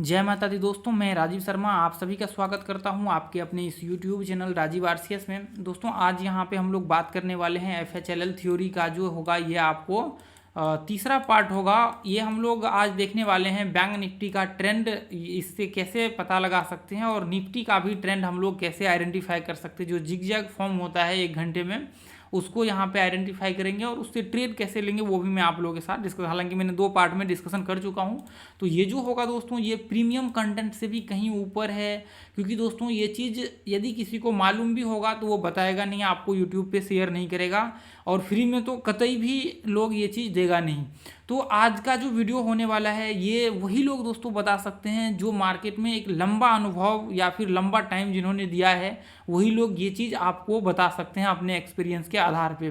जय माता दी दोस्तों, मैं राजीव शर्मा आप सभी का स्वागत करता हूं आपके अपने इस YouTube चैनल राजीव आरसीएस में। दोस्तों आज यहां पे हम लोग बात करने वाले हैं FHLL थ्योरी का जो होगा ये आपको तीसरा पार्ट होगा। ये हम लोग आज देखने वाले हैं बैंक निफ्टी का ट्रेंड, इससे कैसे पता लगा सकते हैं और निफ्टी का भी ट्रेंड हम लोग कैसे आइडेंटिफाई कर सकते हैं। जो जिगजैग फॉर्म होता है 1 घंटे में उसको यहाँ पे आइडेंटिफाई करेंगे और उससे ट्रेड कैसे लेंगे वो भी मैं आप लोगों के साथ डिस्कस, हालांकि मैंने 2 पार्ट में डिस्कशन कर चुका हूँ। तो ये जो होगा दोस्तों ये प्रीमियम कंटेंट से भी कहीं ऊपर है, क्योंकि दोस्तों ये चीज़ यदि किसी को मालूम भी होगा तो वो बताएगा नहीं, आपको यूट्यूब पे शेयर नहीं करेगा और फ्री में तो कतई भी लोग ये चीज़ देगा नहीं। तो आज का जो वीडियो होने वाला है ये वही लोग दोस्तों बता सकते हैं जो मार्केट में एक लंबा अनुभव या फिर लंबा टाइम जिन्होंने दिया है, वही लोग ये चीज़ आपको बता सकते हैं अपने एक्सपीरियंस के आधार पे।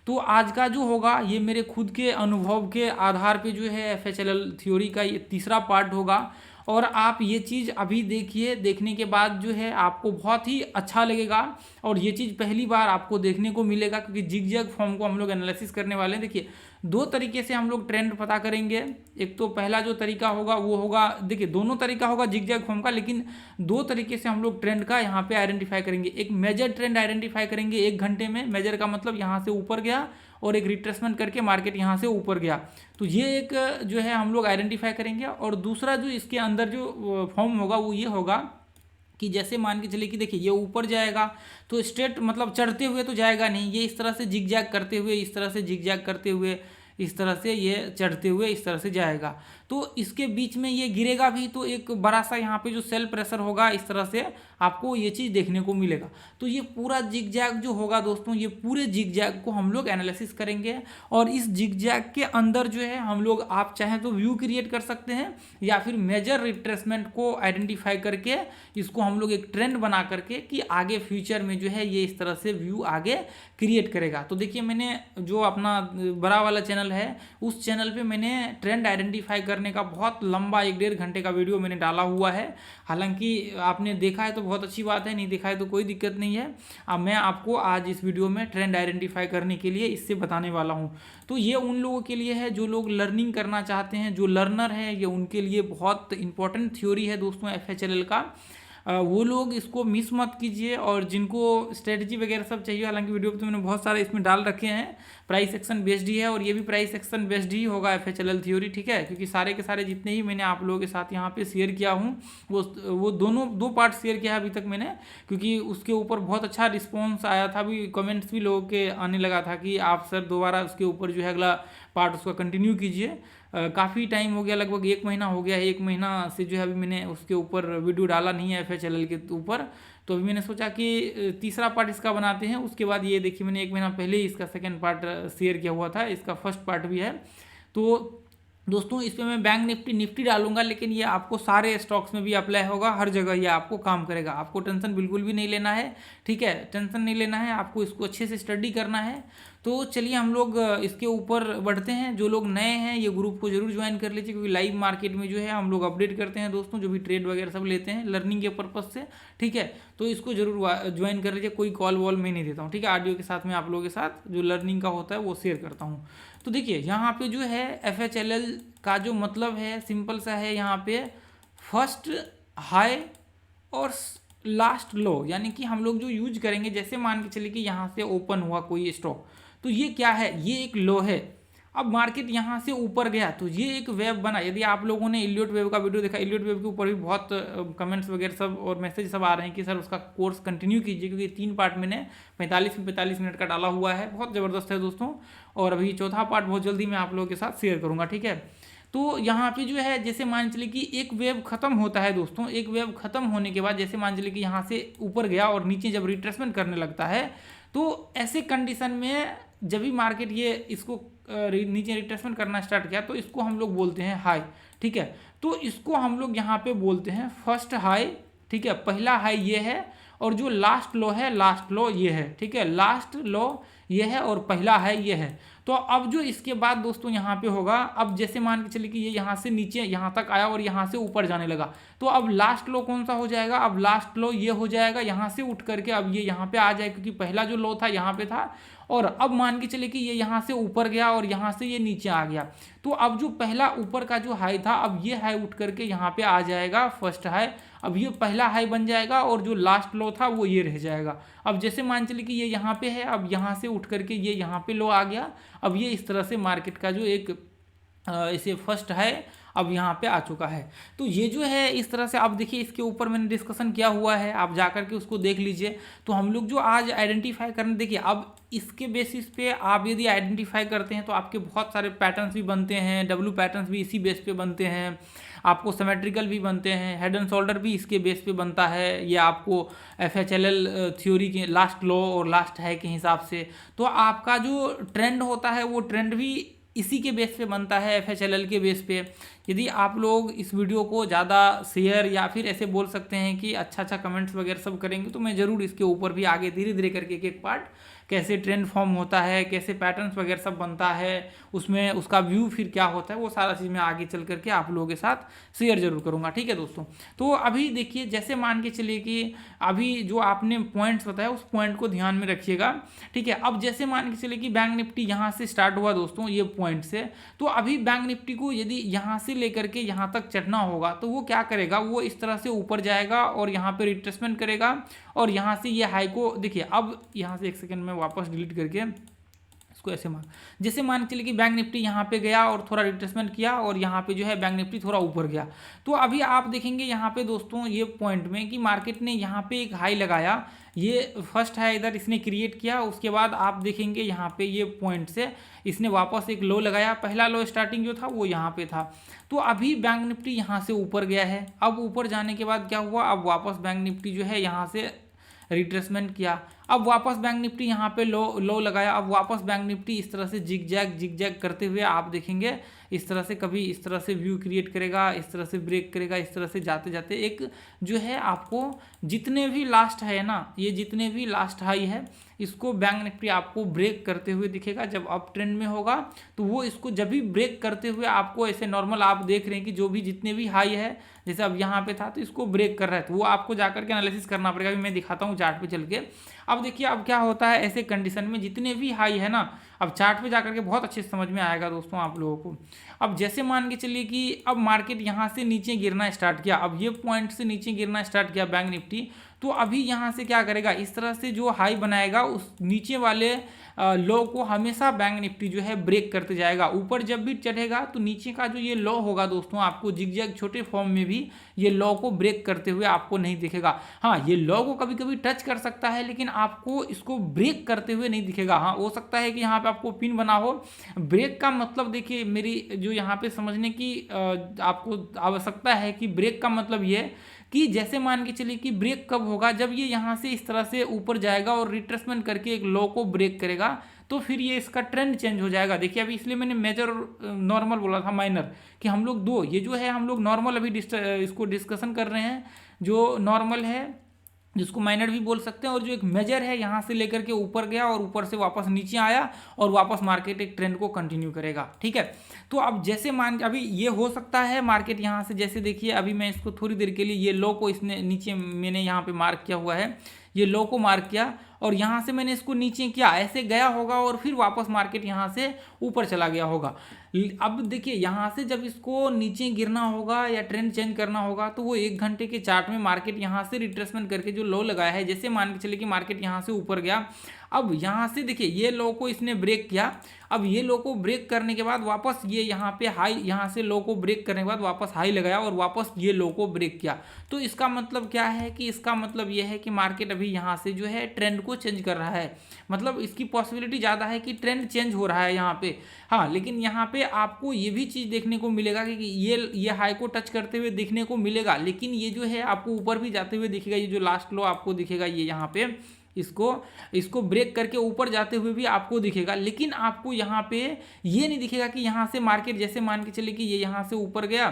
तो आज का जो होगा ये मेरे खुद के अनुभव के आधार पे जो है FHLL थ्योरी का ये तीसरा पार्ट होगा और आप ये चीज़ अभी देखिए, देखने के बाद जो है आपको बहुत ही अच्छा लगेगा और ये चीज़ पहली बार आपको देखने को मिलेगा, क्योंकि जिगजैग फॉर्म को हम लोग एनालिसिस करने वाले हैं। देखिए 2 तरीके से हम लोग ट्रेंड पता करेंगे। एक तो पहला जो तरीका होगा वो होगा, देखिए दोनों तरीका होगा जिगजैग फॉर्म का, लेकिन 2 तरीके से हम लोग ट्रेंड का यहाँ पे आइडेंटिफाई करेंगे। एक मेजर ट्रेंड आइडेंटिफाई करेंगे 1 घंटे में, मेजर का मतलब यहाँ से ऊपर गया और एक रिट्रेसमेंट करके मार्केट यहाँ से ऊपर गया, तो ये एक जो है हम लोग आइडेंटिफाई करेंगे। और दूसरा जो इसके अंदर जो फॉर्म होगा वो ये होगा कि जैसे मान के चलिए कि देखिए ये ऊपर जाएगा तो स्ट्रेट मतलब चढ़ते हुए तो जाएगा नहीं, ये इस तरह से जिगजैग करते हुए, इस तरह से जिगजैग करते हुए, इस तरह से ये चढ़ते हुए इस तरह से जाएगा। तो इसके बीच में ये गिरेगा भी तो एक बड़ा सा यहाँ पे जो सेल प्रेशर होगा इस तरह से आपको ये चीज़ देखने को मिलेगा। तो ये पूरा जिगजैग जो होगा दोस्तों, ये पूरे जिगजैग को हम लोग एनालिसिस करेंगे और इस जिगजैग के अंदर जो है हम लोग, आप चाहें तो व्यू क्रिएट कर सकते हैं या फिर मेजर रिट्रेसमेंट को आइडेंटिफाई करके इसको हम लोग एक ट्रेंड बना करके कि आगे फ्यूचर में जो है ये इस तरह से व्यू आगे क्रिएट करेगा। तो देखिए मैंने जो अपना बड़ा वाला चैनल है उस चैनल पे मैंने ट्रेंड आइडेंटिफाई करने का बहुत लंबा 1-1.5 घंटे का वीडियो मैंने डाला हुआ है। हालांकि आपने देखा है तो बहुत अच्छी बात है, नहीं देखा है तो कोई दिक्कत नहीं है। अब मैं आपको आज इस वीडियो में ट्रेंड आइडेंटिफाई करने के लिए इससे बताने वाला हूँ। तो ये उन लोगों के लिए है जो लोग लर्निंग करना चाहते हैं, जो लर्नर है, ये उनके लिए बहुत इंपॉर्टेंट थ्योरी है दोस्तों FHLL का। वो लोग इसको मिस मत कीजिए। और जिनको स्ट्रेटजी वगैरह सब चाहिए, हालांकि वीडियो पे तो मैंने बहुत सारे इसमें डाल रखे हैं, प्राइस एक्शन बेस्ड ही है और ये भी प्राइस एक्शन बेस्ड ही होगा FHLL थ्योरी, ठीक है। क्योंकि सारे के सारे जितने ही मैंने आप लोगों के साथ यहाँ पे शेयर किया हूँ वो दोनों 2 पार्ट शेयर किया है अभी तक मैंने, क्योंकि उसके ऊपर बहुत अच्छा रिस्पॉन्स आया था, भी कमेंट्स भी लोगों के आने लगा था कि आप सर दोबारा उसके ऊपर जो है अगला पार्ट उसका कंटिन्यू कीजिए। काफ़ी टाइम हो गया, लगभग 1 महीना हो गया है, 1 महीना से जो है अभी मैंने उसके ऊपर वीडियो डाला नहीं है FHLL के ऊपर। तो अभी मैंने सोचा कि तीसरा पार्ट इसका बनाते हैं। उसके बाद ये देखिए मैंने 1 महीना पहले ही इसका सेकंड पार्ट शेयर किया हुआ था, इसका फर्स्ट पार्ट भी है। तो दोस्तों इस पे मैं बैंक निफ्टी डालूंगा, लेकिन ये आपको सारे स्टॉक्स में भी अप्लाई होगा, हर जगह ये आपको काम करेगा। आपको टेंशन बिल्कुल भी नहीं लेना है, ठीक है, टेंशन नहीं लेना है, आपको इसको अच्छे से स्टडी करना है। तो चलिए हम लोग इसके ऊपर बढ़ते हैं। जो लोग नए हैं ये ग्रुप को जरूर ज्वाइन कर लीजिए, क्योंकि लाइव मार्केट में जो है हम लोग अपडेट करते हैं दोस्तों, जो भी ट्रेड वगैरह सब लेते हैं लर्निंग के पर्पज़ से, ठीक है। तो इसको जरूर ज्वाइन कर लीजिए। कोई कॉल वॉल मैं नहीं देता हूँ, ठीक है, ऑडियो के साथ में आप लोगों के साथ जो लर्निंग का होता है वो शेयर करता हूँ। तो देखिए यहाँ पे जो है FHLL का जो मतलब है सिंपल सा है, यहाँ पे फर्स्ट हाई और लास्ट लो, यानी कि हम लोग जो यूज करेंगे, जैसे मान के चलिए कि यहाँ से ओपन हुआ कोई स्टॉक, तो ये क्या है, ये एक लो है। अब मार्केट यहाँ से ऊपर गया तो ये एक वेव बना। यदि आप लोगों ने इलियट वेव का वीडियो देखा, इलियट वेव के ऊपर भी बहुत कमेंट्स वगैरह सब और मैसेज सब आ रहे हैं कि सर उसका कोर्स कंटिन्यू कीजिए, क्योंकि 3 पार्ट मैंने 45 मिनट का डाला हुआ है, बहुत ज़बरदस्त है दोस्तों। और अभी चौथा पार्ट बहुत जल्दी मैं आप लोगों के साथ शेयर करूँगा, ठीक है। तो यहाँ पे जो है जैसे मान चलिए कि एक वेव खत्म होता है दोस्तों, एक वेव खत्म होने के बाद जैसे मान चलिए कि यहाँ से ऊपर गया और नीचे जब रिट्रेसमेंट करने लगता है, तो ऐसे कंडीशन में जब भी मार्केट ये इसको नीचे रिट्रेसमेंट करना स्टार्ट किया तो इसको हम लोग बोलते हैं हाई, ठीक है। तो इसको हम लोग यहाँ पे बोलते हैं फर्स्ट हाई, ठीक है। पहला हाई ये है और जो लास्ट लो है, लास्ट लो ये है, ठीक है। लास्ट लो ये है और पहला हाई ये है। तो अब जो इसके बाद दोस्तों यहाँ पे होगा, अब जैसे मान के चलिए कि ये यहाँ से नीचे यहाँ तक आया और यहाँ से ऊपर जाने लगा, तो अब लास्ट लो कौन सा हो जाएगा, अब लास्ट लो ये हो जाएगा, यहाँ से उठ करके अब ये यहाँ पे आ जाए, क्योंकि पहला जो लो था यहाँ पे था, और अब मान के चले कि ये यहाँ से ऊपर गया और यहाँ से ये नीचे आ गया। तो अब जो पहला ऊपर का जो हाई था, अब ये हाई उठ करके यहाँ पे आ जाएगा फर्स्ट हाई, अब ये पहला हाई बन जाएगा और जो लास्ट लो था वो ये रह जाएगा। अब जैसे मान चलिए कि ये यहाँ पे है, अब यहाँ से उठ करके ये यहाँ पे लो आ गया। अब ये इस तरह से मार्केट का जो एक इसे फर्स्ट है अब यहाँ पे आ चुका है। तो ये जो है इस तरह से आप देखिए, इसके ऊपर मैंने डिस्कशन किया हुआ है, आप जा करके उसको देख लीजिए। तो हम लोग जो आज आइडेंटिफाई करने, देखिए अब इसके बेसिस पे आप यदि आइडेंटिफाई करते हैं तो आपके बहुत सारे पैटर्न्स भी बनते हैं, डब्ल्यू पैटर्न्स भी इसी बेस पे बनते हैं, आपको सिमेट्रिकल भी बनते हैं, हेड एंड शोल्डर भी इसके बेस पे बनता है, ये आपको FHLL थ्योरी के लास्ट लो और लास्ट हाई के हिसाब से। तो आपका जो ट्रेंड होता है वो ट्रेंड भी इसी के बेस पे बनता है, FHLL के बेस पे। यदि आप लोग इस वीडियो को ज़्यादा शेयर या फिर ऐसे बोल सकते हैं कि अच्छा कमेंट्स वगैरह सब करेंगे, तो मैं ज़रूर इसके ऊपर भी आगे धीरे धीरे करके एक एक पार्ट, कैसे ट्रेंड फॉर्म होता है, कैसे पैटर्न्स वगैरह सब बनता है, उसमें उसका व्यू फिर क्या होता है, वो सारा चीज़ मैं आगे चल करके आप लोगों के साथ शेयर जरूर करूँगा। ठीक है दोस्तों, तो अभी देखिए जैसे मान के चलिए कि अभी जो आपने पॉइंट्स बताया उस पॉइंट को ध्यान में रखिएगा। ठीक है, अब जैसे मान के चलिए कि बैंक निफ्टी यहाँ से स्टार्ट हुआ दोस्तों ये पॉइंट से, तो अभी बैंक निफ्टी को यदि यहाँ से लेकर के यहाँ तक चढ़ना होगा तो वो क्या करेगा, वो इस तरह से ऊपर जाएगा और यहाँ पे रिट्रेसमेंट करेगा और यहाँ से ये हाई को देखिए, अब यहाँ से एक सेकंड में वापस डिलीट करके इसको ऐसे मान, जैसे मान चलिए कि बैंक निफ्टी यहाँ पे गया और थोड़ा रिट्रेसमेंट किया और यहाँ पे जो है बैंक निफ्टी थोड़ा ऊपर गया। तो अभी आप देखेंगे यहाँ पे दोस्तों ये पॉइंट में कि मार्केट ने यहाँ पे एक हाई लगाया, ये फर्स्ट है इधर इसने क्रिएट किया, उसके बाद आप देखेंगे यहाँ पे ये पॉइंट से इसने वापस एक लो लगाया, पहला लो स्टार्टिंग जो था वो यहाँ पे था। तो अभी बैंक निफ्टी यहाँ से ऊपर गया है, अब ऊपर जाने के बाद क्या हुआ, अब वापस बैंक निफ्टी जो है यहाँ से रिट्रेसमेंट किया, अब वापस बैंक निफ्टी यहाँ पे लो लगाया, अब वापस बैंक निफ्टी इस तरह से जिग जैग करते हुए आप देखेंगे इस तरह से, कभी इस तरह से व्यू क्रिएट करेगा, इस तरह से ब्रेक करेगा, इस तरह से जाते जाते एक जो है आपको जितने भी लास्ट है ना, ये जितने भी लास्ट हाई है इसको बैंक निफ्टी आपको ब्रेक करते हुए दिखेगा। जब अप ट्रेंड में होगा तो वो इसको जब भी ब्रेक करते हुए आपको ऐसे नॉर्मल आप देख रहे हैं कि जो भी जितने भी हाई है, जैसे अब यहाँ पे था तो इसको ब्रेक कर रहा है, तो वो आपको जाकर के एनालिसिस करना पड़ेगा। अभी मैं दिखाता हूँ चार्ट पे चल के। अब देखिए अब क्या होता है ऐसे कंडीशन में, जितने भी हाई है ना, अब चार्ट पे जाकर के बहुत अच्छे से समझ में आएगा दोस्तों आप लोगों को। अब जैसे मान के चलिए कि अब मार्केट यहाँ से नीचे गिरना स्टार्ट किया, अब ये पॉइंट से नीचे गिरना स्टार्ट किया बैंक निफ्टी, तो अभी यहाँ से क्या करेगा, इस तरह से जो हाई बनाएगा उस नीचे वाले लो को हमेशा बैंक निफ्टी जो है ब्रेक करते जाएगा। ऊपर जब भी चढ़ेगा तो नीचे का जो ये लो होगा दोस्तों, आपको जिगजैग छोटे फॉर्म में भी ये लो को ब्रेक करते हुए आपको नहीं दिखेगा। हाँ, ये लो को कभी कभी टच कर सकता है लेकिन आपको इसको ब्रेक करते हुए नहीं दिखेगा। हाँ, हो सकता है कि यहाँ पे आपको पिन बना हो। ब्रेक का मतलब देखिए, मेरी जो यहाँ पे समझने की आपको आवश्यकता है कि ब्रेक का मतलब ये कि जैसे मान के चलिए कि ब्रेक कब होगा, जब ये यहाँ से इस तरह से ऊपर जाएगा और रिट्रेसमेंट करके एक लो को ब्रेक करेगा, तो फिर ये इसका ट्रेंड चेंज हो जाएगा। देखिए अभी इसलिए मैंने मेजर नॉर्मल बोला था, माइनर, कि हम लोग दो, ये जो है हम लोग नॉर्मल अभी इसको डिस्कशन कर रहे हैं, जो नॉर्मल है जिसको माइनर भी बोल सकते हैं, और जो एक मेजर है यहाँ से लेकर के ऊपर गया और ऊपर से वापस नीचे आया और वापस मार्केट एक ट्रेंड को कंटिन्यू करेगा। ठीक है, तो अब जैसे मान अभी ये हो सकता है मार्केट यहाँ से, जैसे देखिए अभी मैं इसको थोड़ी देर के लिए ये लो को इसने नीचे मैंने यहाँ पे मार्क किया हुआ है, ये लो को मार्क किया और यहाँ से मैंने इसको नीचे किया, ऐसे गया होगा और फिर वापस मार्केट यहाँ से ऊपर चला गया होगा। अब देखिए यहाँ से जब इसको नीचे गिरना होगा या ट्रेंड चेंज करना होगा तो वो 1 घंटे के चार्ट में मार्केट यहाँ से रिट्रेसमेंट करके जो लो लगाया है, जैसे मान के चलिए कि मार्केट यहाँ से ऊपर गया, अब यहाँ से देखिए ये लो को इसने ब्रेक किया, अब ये लो को ब्रेक करने के बाद वापस ये यहाँ पे हाई, यहाँ से लो को ब्रेक करने के बाद वापस हाई लगाया और वापस ये लो को ब्रेक किया। तो इसका मतलब क्या है कि इसका मतलब ये है कि मार्केट अभी यहाँ से जो है ट्रेंड को चेंज कर रहा है, मतलब इसकी पॉसिबिलिटी ज़्यादा है कि ट्रेंड चेंज हो रहा है यहाँ पे। हाँ, लेकिन यहाँ पे आपको ये भी चीज़ देखने को मिलेगा कि ये हाई को टच करते हुए देखने को मिलेगा, लेकिन ये जो है आपको ऊपर भी जाते हुए दिखेगा। ये जो लास्ट लो आपको दिखेगा ये यहाँ पे, इसको ब्रेक करके ऊपर जाते हुए भी आपको दिखेगा, लेकिन आपको यहाँ पे ये नहीं दिखेगा कि यहाँ से मार्केट, जैसे मान के चले कि ये यहाँ से ऊपर गया,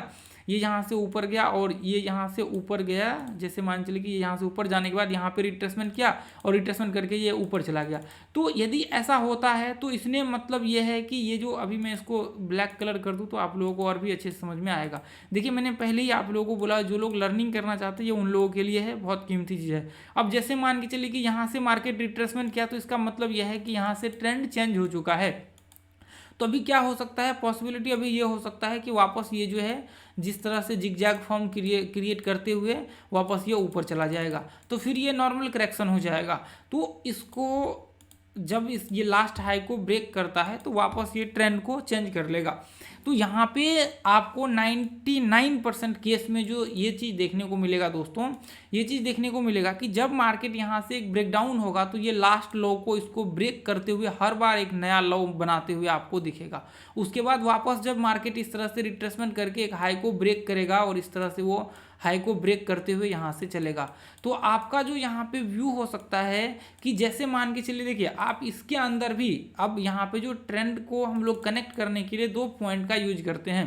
ये यहाँ से ऊपर गया और ये यहाँ से ऊपर गया, जैसे मान चलिए कि यहाँ से ऊपर जाने के बाद यहाँ पे रिट्रेसमेंट किया और रिट्रेसमेंट करके ये ऊपर चला गया। तो यदि ऐसा होता है तो इसने मतलब ये है कि ये जो अभी मैं इसको ब्लैक कलर कर दूँ तो आप लोगों को और भी अच्छे से समझ में आएगा। देखिए मैंने पहले ही आप लोगों को बोला, जो लोग लर्निंग करना चाहते हैं ये उन लोगों के लिए है, बहुत कीमती चीज़ है। अब जैसे मान के चलिए कि यहाँ से मार्केट रिट्रेसमेंट किया तो इसका मतलब यह है कि यहाँ से ट्रेंड चेंज हो चुका है। तो अभी क्या हो सकता है, पॉसिबिलिटी अभी ये हो सकता है कि वापस ये जो है जिस तरह से जिगजैग फॉर्म क्रिएट करते हुए वापस ये ऊपर चला जाएगा, तो फिर ये नॉर्मल करेक्शन हो जाएगा। तो इसको जब ये लास्ट हाई को ब्रेक करता है तो वापस ये ट्रेंड को चेंज कर लेगा। तो यहाँ पे आपको 99% केस में जो ये चीज़ देखने को मिलेगा दोस्तों, ये चीज़ देखने को मिलेगा कि जब मार्केट यहाँ से एक ब्रेकडाउन होगा तो ये लास्ट लो को इसको ब्रेक करते हुए हर बार एक नया लो बनाते हुए आपको दिखेगा। उसके बाद वापस जब मार्केट इस तरह से रिट्रेसमेंट करके एक हाई को ब्रेक करेगा और इस तरह से वो हाई को ब्रेक करते हुए यहाँ से चलेगा, तो आपका जो यहाँ पे व्यू हो सकता है कि जैसे मान के चलिए, देखिए आप इसके अंदर भी अब यहाँ पे जो ट्रेंड को हम लोग कनेक्ट करने के लिए 2 पॉइंट का यूज करते हैं।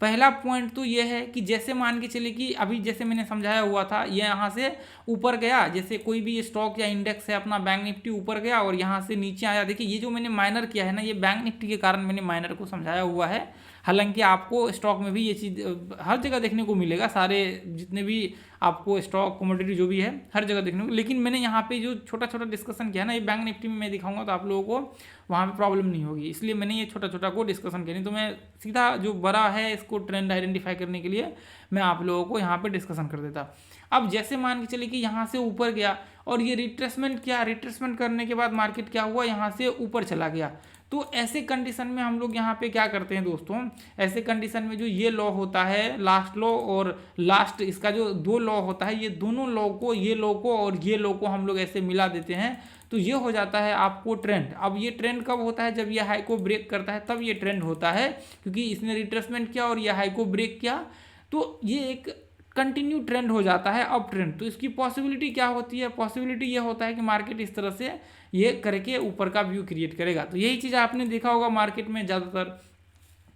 पहला पॉइंट तो ये है कि जैसे मान के चलिए कि अभी जैसे मैंने समझाया हुआ था, ये यहाँ से ऊपर गया, जैसे कोई भी स्टॉक या इंडेक्स है अपना, बैंक निफ्टी ऊपर गया और यहाँ से नीचे आया। देखिए ये जो मैंने माइनर किया है ना, ये बैंक निफ्टी के कारण मैंने माइनर को समझाया हुआ है। हालांकि आपको स्टॉक में भी ये चीज़ हर जगह देखने को मिलेगा, सारे जितने भी आपको स्टॉक कमोडिटी जो भी है हर जगह देखने को, लेकिन मैंने यहाँ पे जो छोटा छोटा डिस्कशन किया ना, ये बैंक निफ्टी में मैं दिखाऊंगा तो आप लोगों को वहाँ पे प्रॉब्लम नहीं होगी, इसलिए मैंने ये छोटा छोटा को डिस्कशन किया। नहीं तो मैं सीधा जो बड़ा है इसको ट्रेंड आइडेंटिफाई करने के लिए मैं आप लोगों को यहाँ पे डिस्कशन कर देता। अब जैसे मान के चलिए कि यहाँ से ऊपर गया और ये रिट्रेसमेंट किया, रिट्रेसमेंट करने के बाद मार्केट क्या हुआ, यहाँ से ऊपर चला गया। तो ऐसे कंडीशन में हम लोग यहाँ पे क्या करते हैं दोस्तों, ऐसे कंडीशन में जो ये लॉ होता है लास्ट लॉ और लास्ट इसका जो 2 लॉ होता है, ये दोनों लॉ को, ये लॉ को और ये लॉ को हम लोग ऐसे मिला देते हैं तो ये हो जाता है आपको ट्रेंड। अब ये ट्रेंड कब होता है, जब ये हाई को ब्रेक करता है तब ये ट्रेंड होता है, क्योंकि इसने रिट्रेसमेंट किया और ये हाई को ब्रेक किया तो ये एक कंटिन्यू ट्रेंड हो जाता है, अप ट्रेंड। तो इसकी पॉसिबिलिटी क्या होती है, पॉसिबिलिटी ये होता है कि मार्केट इस तरह से ये करके ऊपर का व्यू क्रिएट करेगा। तो यही चीज़ आपने देखा होगा मार्केट में ज़्यादातर।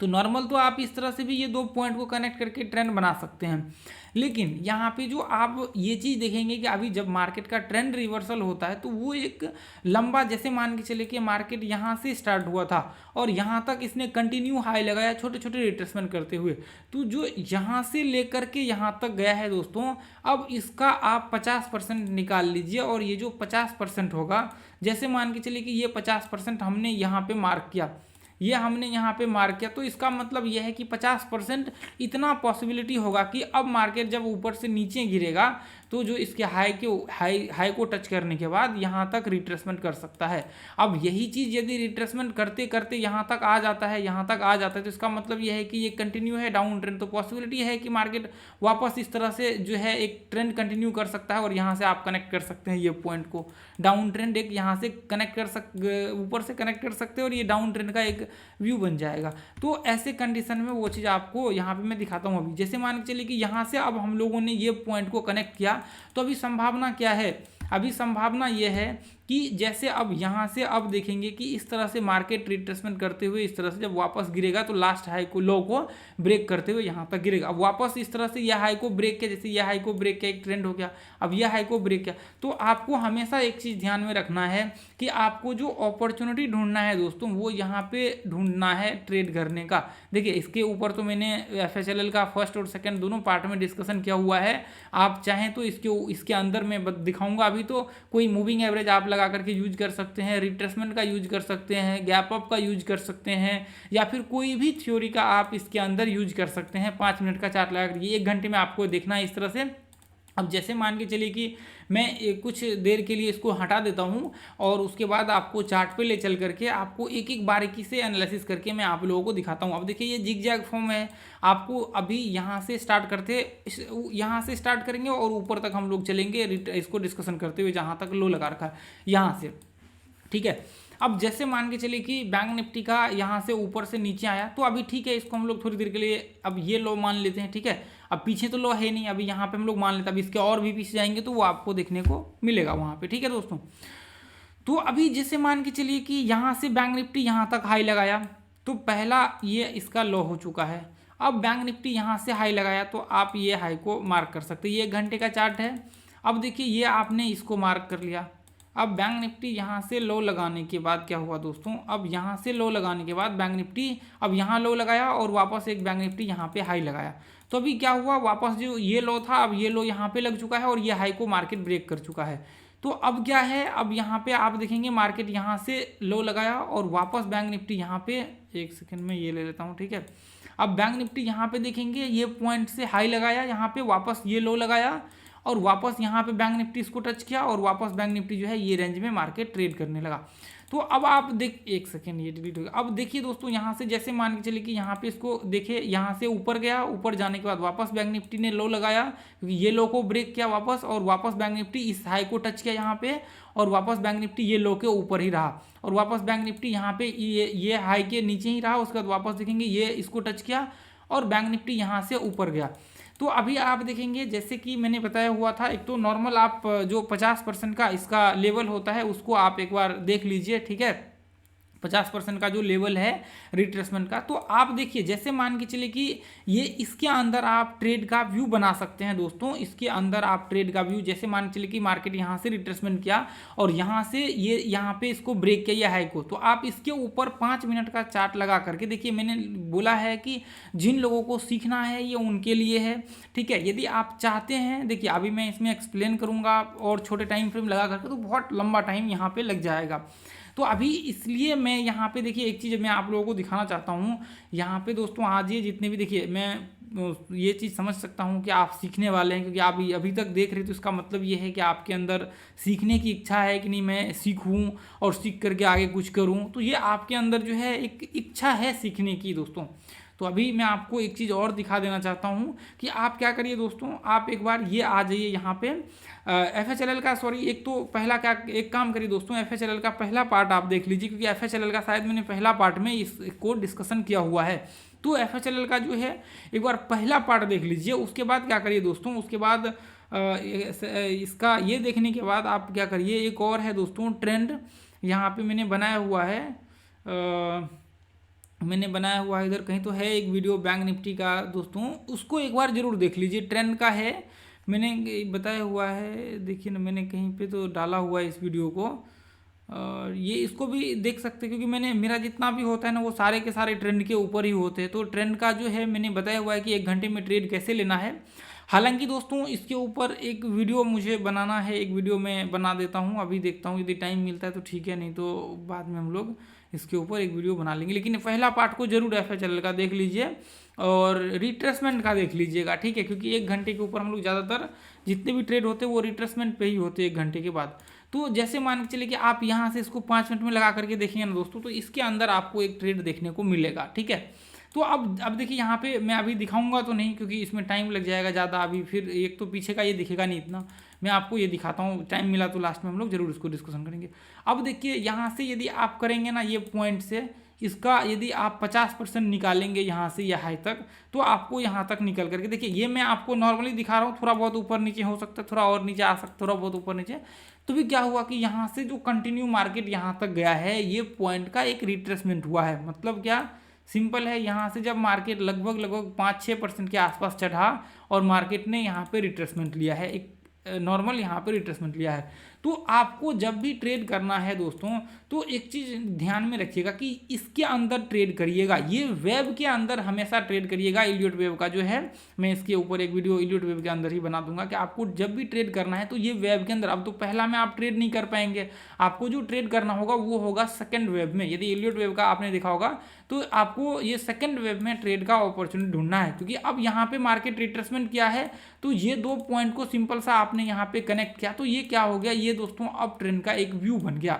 तो नॉर्मल तो आप इस तरह से भी ये 2 पॉइंट को कनेक्ट करके ट्रेंड बना सकते हैं, लेकिन यहाँ पे जो आप ये चीज़ देखेंगे कि अभी जब मार्केट का ट्रेंड रिवर्सल होता है तो वो एक लंबा, जैसे मान के चले कि मार्केट यहाँ से स्टार्ट हुआ था और यहाँ तक इसने कंटिन्यू हाई लगाया छोटे छोटे रिट्रेसमेंट करते हुए, तो जो यहाँ से लेकर के यहाँ तक गया है दोस्तों, अब इसका आप 50% निकाल लीजिए और ये जो 50% होगा, जैसे मान के चलिए कि ये 50% हमने यहाँ पे मार्क किया, ये हमने यहाँ पे मार्क किया, तो इसका मतलब यह है कि 50% इतना पॉसिबिलिटी होगा कि अब मार्केट जब ऊपर से नीचे गिरेगा तो जो इसके हाई को टच करने के बाद यहाँ तक रिट्रेसमेंट कर सकता है। अब यही चीज़ यदि रिट्रेसमेंट करते करते यहाँ तक आ जाता है, यहाँ तक आ जाता है, तो इसका मतलब यह है कि ये कंटिन्यू है डाउन ट्रेंड। तो पॉसिबिलिटी है कि मार्केट वापस इस तरह से जो है एक ट्रेंड कंटिन्यू कर सकता है और यहाँ से आप कनेक्ट कर सकते हैं ये पॉइंट को, डाउन ट्रेंड एक यहाँ से कनेक्ट कर ऊपर से कनेक्ट कर सकते हैं और ये डाउन ट्रेंड का एक व्यू बन जाएगा। तो ऐसे कंडीशन में वो चीज़ आपको यहाँ पे मैं दिखाता हूँ। अभी जैसे मान के चलिए कि यहाँ से अब हम लोगों ने ये पॉइंट को कनेक्ट किया, तो अभी संभावना क्या है, अभी संभावना ये है कि जैसे अब यहाँ से अब देखेंगे कि इस तरह से मार्केट रिट्रेसमेंट करते हुए इस तरह से जब वापस गिरेगा तो लास्ट हाई को, लो को ब्रेक करते हुए यहाँ तक गिरेगा। अब वापस इस तरह से यह हाई को ब्रेक किया, जैसे यह हाई को ब्रेक किया एक ट्रेंड हो गया, अब यह हाई को ब्रेक किया। तो आपको हमेशा एक चीज़ ध्यान में रखना है कि आपको जो अपॉर्चुनिटी ढूंढना है दोस्तों, वो यहाँ पे ढूंढना है ट्रेड करने का। देखिए इसके ऊपर तो मैंने FHLL का फर्स्ट और सेकेंड दोनों पार्ट में डिस्कशन किया हुआ है, आप चाहें तो इसके अंदर मैं दिखाऊंगा। अभी तो कोई मूविंग एवरेज आप लगा करके यूज कर सकते हैं, रिट्रेसमेंट का यूज कर सकते हैं, गैप अप का यूज कर सकते हैं, या फिर कोई भी थ्योरी का आप इसके अंदर यूज कर सकते हैं। 5 मिनट का चार्ट लगा करके 1 घंटे में आपको देखना है इस तरह से। अब जैसे मान के चलिए कि मैं कुछ देर के लिए इसको हटा देता हूं और उसके बाद आपको चार्ट पे ले चल करके आपको एक एक बारीकी से एनालिसिस करके मैं आप लोगों को दिखाता हूं। अब देखिए ये जिगजैग फॉर्म है, आपको अभी यहाँ से स्टार्ट करेंगे और ऊपर तक हम लोग चलेंगे इसको डिस्कशन करते हुए, जहाँ तक लो लगा रखा है यहाँ से, ठीक है। अब जैसे मान के चलिए कि बैंक निफ्टी का यहाँ से ऊपर से नीचे आया, तो अभी ठीक है, इसको हम लोग थोड़ी देर के लिए अब ये लो मान लेते हैं, ठीक है। अब पीछे तो लो है नहीं, अभी यहाँ पे हम लोग मान लेते हैं, अभी इसके और भी पीछे जाएंगे तो वो आपको देखने को मिलेगा वहाँ पे, ठीक है दोस्तों। तो अभी जैसे मान के चलिए कि यहाँ से बैंक निफ्टी यहाँ तक हाई लगाया, तो पहला ये इसका लो हो चुका है। अब बैंक निफ्टी यहाँ से हाई लगाया तो आप ये हाई को मार्क कर सकते हैं। ये 1 घंटे का चार्ट है। अब देखिए ये आपने इसको मार्क कर लिया। अब बैंक निफ्टी यहाँ से लो लगाने के बाद क्या हुआ दोस्तों, अब यहाँ से लो लगाने के बाद बैंक निफ्टी अब यहाँ लो लगाया और वापस एक बैंक निफ्टी यहाँ पे हाई लगाया। तो अभी क्या हुआ, वापस जो ये लो था अब ये लो यहाँ पे लग चुका है और ये हाई को मार्केट ब्रेक कर चुका है। तो अब क्या है, अब यहाँ पे आप देखेंगे मार्केट यहाँ से लो लगाया और वापस बैंक निफ्टी यहाँ पे, एक सेकंड में ये ले लेता हूँ, ठीक है। अब बैंक निफ्टी यहाँ पे देखेंगे ये पॉइंट से हाई लगाया, यहाँ पे वापस ये लो लगाया और वापस यहाँ पे बैंक निफ्टी इसको टच किया और वापस बैंक निफ्टी जो है ये रेंज में मार्केट ट्रेड करने लगा। तो अब आप देख, एक सेकेंड ये डिलीट हो गया। अब देखिए दोस्तों यहाँ से जैसे मान के चलिए कि यहाँ पे इसको देखे, यहाँ से ऊपर गया, ऊपर जाने के बाद वापस बैंक निफ्टी ने लो लगाया क्योंकि ये लो को ब्रेक किया वापस, और वापस बैंक निफ्टी इस हाई को टच किया यहाँ पे और वापस बैंक निफ्टी ये लो के ऊपर ही रहा और वापस बैंक निफ्टी यहाँ पे ये हाई के नीचे ही रहा। उसके बाद वापस देखेंगे ये इसको टच किया और बैंक निफ्टी यहाँ से ऊपर गया। तो अभी आप देखेंगे जैसे कि मैंने बताया हुआ था, एक तो नॉर्मल आप जो 50% का इसका लेवल होता है उसको आप एक बार देख लीजिए, ठीक है। 50% का जो लेवल है रिट्रेसमेंट का, तो आप देखिए जैसे मान के चलिए कि ये इसके अंदर आप ट्रेड का व्यू बना सकते हैं दोस्तों। इसके अंदर आप ट्रेड का व्यू, जैसे मान के चलिए कि मार्केट यहाँ से रिट्रेसमेंट किया और यहाँ से ये यहाँ पे इसको ब्रेक किया हाई को, तो आप इसके ऊपर 5 मिनट का चार्ट लगा करके देखिए। मैंने बोला है कि जिन लोगों को सीखना है ये उनके लिए है, ठीक है। यदि आप चाहते हैं, देखिए अभी मैं इसमें एक्सप्लेन करूँगा और छोटे टाइम फ्रेम लगा करके तो बहुत लंबा टाइम यहाँ पे लग जाएगा। तो अभी इसलिए मैं यहाँ पे देखिए एक चीज़ मैं आप लोगों को दिखाना चाहता हूँ। यहाँ पे दोस्तों आज ये जितने भी, देखिए मैं ये चीज़ समझ सकता हूँ कि आप सीखने वाले हैं, क्योंकि आप अभी तक देख रहे, तो इसका मतलब ये है कि आपके अंदर सीखने की इच्छा है कि नहीं मैं सीखूँ और सीख करके आगे कुछ करूँ। तो ये आपके अंदर जो है एक इच्छा है सीखने की दोस्तों। तो अभी मैं आपको एक चीज़ और दिखा देना चाहता हूँ कि आप क्या करिए दोस्तों, आप एक बार ये आ जाइए यहाँ पे FHLL का, सॉरी एक तो पहला क्या, एक काम करिए दोस्तों, FHLL का पहला पार्ट आप देख लीजिए, क्योंकि FHLL का शायद मैंने पहला पार्ट में इसको डिस्कशन किया हुआ है। तो FHLL का जो है एक बार पहला पार्ट देख लीजिए। उसके बाद क्या करिए दोस्तों, उसके बाद इसका ये देखने के बाद आप क्या करिए, एक और है दोस्तों ट्रेंड, यहाँ पे मैंने बनाया हुआ है, इधर कहीं तो है एक वीडियो बैंक निफ्टी का दोस्तों, उसको एक बार जरूर देख लीजिए। ट्रेंड का है, मैंने बताया हुआ है, देखिए ना मैंने कहीं पे तो डाला हुआ है इस वीडियो को, और ये इसको भी देख सकते हैं क्योंकि मेरा जितना भी होता है ना वो सारे के सारे ट्रेंड के ऊपर ही होते हैं। तो ट्रेंड का जो है मैंने बताया हुआ है कि 1 घंटे में ट्रेड कैसे लेना है। हालांकि दोस्तों इसके ऊपर एक वीडियो मुझे बनाना है, एक वीडियो मैं बना देता हूँ, अभी देखता हूँ यदि टाइम मिलता है तो ठीक है, नहीं तो बाद में हम लोग इसके ऊपर एक वीडियो बना लेंगे। लेकिन पहला पार्ट को जरूर FHLL का देख लीजिए और रिट्रेसमेंट का देख लीजिएगा, ठीक है, क्योंकि 1 घंटे के ऊपर हम लोग ज़्यादातर जितने भी ट्रेड होते हैं वो रिट्रेसमेंट पे ही होते हैं 1 घंटे के बाद। तो जैसे मान के चलिए कि आप यहाँ से इसको 5 मिनट में लगा करके देखेंगे ना दोस्तों, तो इसके अंदर आपको एक ट्रेड देखने को मिलेगा, ठीक है। तो अब देखिए यहाँ पे मैं अभी दिखाऊंगा तो नहीं, क्योंकि इसमें टाइम लग जाएगा ज़्यादा। अभी फिर एक तो पीछे का ये दिखेगा नहीं इतना, मैं आपको ये दिखाता हूँ, टाइम मिला तो लास्ट में हम लोग जरूर इसको डिस्कशन करेंगे। अब देखिए यहाँ से यदि आप करेंगे ना ये पॉइंट से, इसका यदि आप 50% निकालेंगे यहाँ से या हाई तक, तो आपको यहाँ तक निकल करके, देखिए ये मैं आपको नॉर्मली दिखा रहा हूँ, थोड़ा बहुत ऊपर नीचे हो सकता है, थोड़ा और नीचे आ सकता है, थोड़ा बहुत ऊपर नीचे। तो भी क्या हुआ कि यहाँ से जो कंटिन्यू मार्केट यहाँ तक गया है, ये पॉइंट का एक रिट्रेसमेंट हुआ है। मतलब क्या, सिंपल है, यहाँ से जब मार्केट लगभग 5-6% के आसपास चढ़ा और मार्केट ने यहाँ पे रिट्रेसमेंट लिया है, एक नॉर्मल यहाँ पे रिट्रेसमेंट लिया है। तो आपको जब भी ट्रेड करना है दोस्तों, तो एक चीज़ ध्यान में रखिएगा कि इसके अंदर ट्रेड करिएगा, ये वेब के अंदर हमेशा ट्रेड करिएगा। इलियट वेव का जो है, मैं इसके ऊपर एक वीडियो इलियट वेव के अंदर ही बना दूंगा कि आपको जब भी ट्रेड करना है तो ये वेब के अंदर। अब तो पहला में आप ट्रेड नहीं कर पाएंगे, आपको जो ट्रेड करना होगा वो होगा सेकेंड वेव में। यदि इलियट वेव का आपने देखा होगा तो आपको ये सेकेंड वेव में ट्रेड का अपॉर्चुनिटी ढूंढना है, क्योंकि अब यहाँ पे मार्केट रिट्रेसमेंट किया है, तो ये 2 पॉइंट को सिंपल सा आपने यहाँ पे कनेक्ट किया, तो ये क्या हो गया, ये दोस्तों अब ट्रेंड का एक व्यू बन गया,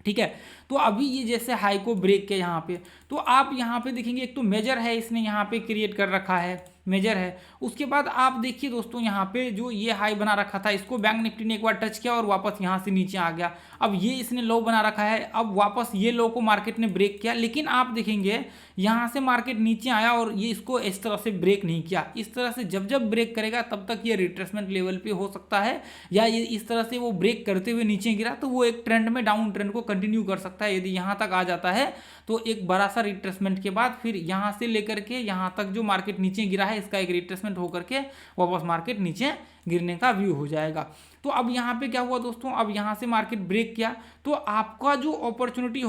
ठीक है। तो अभी ये जैसे हाई को ब्रेक किया यहाँ पे, तो आप यहाँ पे देखेंगे एक तो मेजर है इसने यहाँ पे क्रिएट कर रखा है, मेजर है। उसके बाद आप देखिए दोस्तों यहाँ पे जो ये हाई बना रखा था इसको बैंक निफ्टी ने एक बार टच किया और वापस यहाँ से नीचे आ गया। अब ये इसने लो बना रखा है, अब वापस ये लो को मार्केट ने ब्रेक किया, लेकिन आप देखेंगे यहाँ से मार्केट नीचे आया और ये इसको इस तरह से ब्रेक नहीं किया। इस तरह से जब जब ब्रेक करेगा तब तक ये रिट्रेसमेंट लेवल पे हो सकता है, या ये इस तरह से वो ब्रेक करते हुए नीचे गिरा तो वो एक ट्रेंड में डाउन ट्रेंड को कंटिन्यू कर सकता है। यदि यहाँ तक आ जाता है तो एक बड़ा सा रिट्रेसमेंट के बाद फिर यहाँ से लेकर के यहाँ तक जो मार्केट नीचे गिरा है इसका एक रिट्रेसमेंट होकर के वापस मार्केट नीचे गिरने का व्यू हो जाएगा। तो अब यहाँ पे क्या हुआ दोस्तों, अब यहाँ से मार्केट ब्रेक किया तो आपका जो अपॉर्चुनिटी